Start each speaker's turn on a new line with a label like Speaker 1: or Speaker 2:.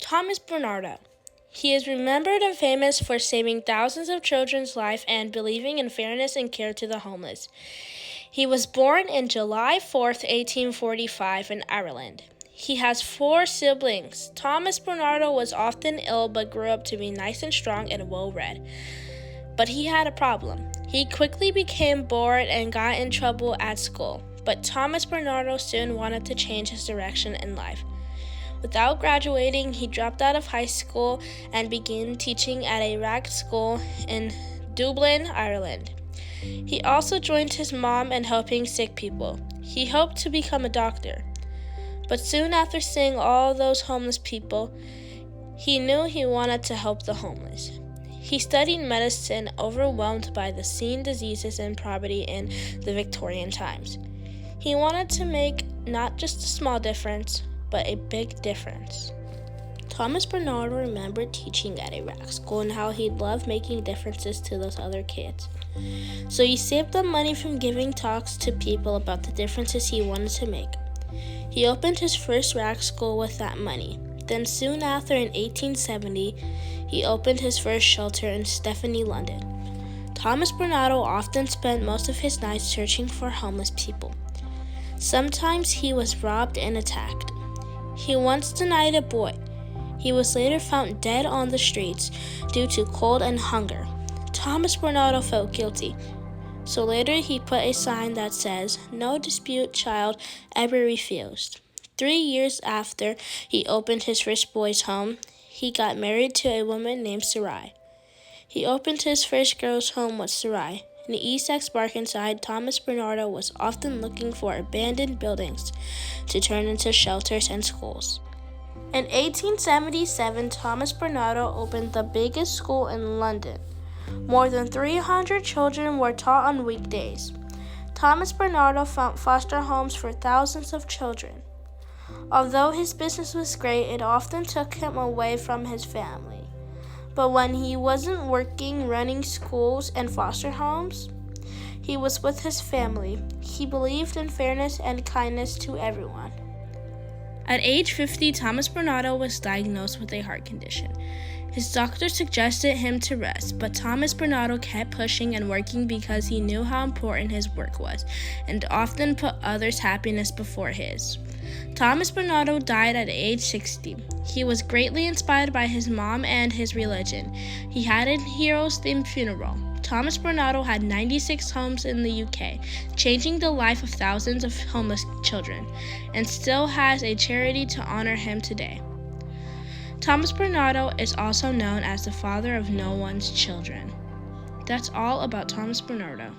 Speaker 1: Thomas Bernardo. He is remembered and famous for saving thousands of children's lives and believing in fairness and care to the homeless. He was born on July 4th, 1845 in Ireland. He has 4 siblings. Thomas Bernardo was often ill but grew up to be nice and strong and well-read. But he had a problem. He quickly became bored and got in trouble at school. But Thomas Bernardo soon wanted to change his direction in life. Without graduating, he dropped out of high school and began teaching at a rag school in Dublin, Ireland. He also joined his mom in helping sick people. He hoped to become a doctor. But soon after seeing all those homeless people, he knew he wanted to help the homeless. He studied medicine, overwhelmed by the seen diseases and poverty in the Victorian times. He wanted to make not just a small difference, but a big difference. Thomas Bernardo remembered teaching at a rag school and how he loved making differences to those other kids. So he saved up money from giving talks to people about the differences he wanted to make. He opened his first rag school with that money. Then soon after, in 1870, he opened his first shelter in Stepney, London. Thomas Bernardo often spent most of his nights searching for homeless people. Sometimes he was robbed and attacked. He once denied a boy. He was later found dead on the streets due to cold and hunger. Thomas Bernardo felt guilty, so later he put a sign that says, "No dispute child ever refused." 3 years after he opened his first boys' home, he got married to a woman named Sarai. He opened his first girls' home with Sarai. In East Barkingside, Thomas Bernardo was often looking for abandoned buildings to turn into shelters and schools. In 1877, Thomas Bernardo opened the biggest school in London. More than 300 children were taught on weekdays. Thomas Bernardo found foster homes for thousands of children. Although his business was great, it often took him away from his family. But when he wasn't working running schools and foster homes, he was with his family. He believed in fairness and kindness to everyone. At age 50, Thomas Bernardo was diagnosed with a heart condition. His doctor suggested him to rest, but Thomas Bernardo kept pushing and working because he knew how important his work was and often put others' happiness before his. Thomas Bernardo died at age 60. He was greatly inspired by his mom and his religion. He had a heroes-themed funeral. Thomas Bernardo had 96 homes in the UK, changing the life of thousands of homeless children, and still has a charity to honor him today. Thomas Bernardo is also known as the father of no one's children. That's all about Thomas Bernardo.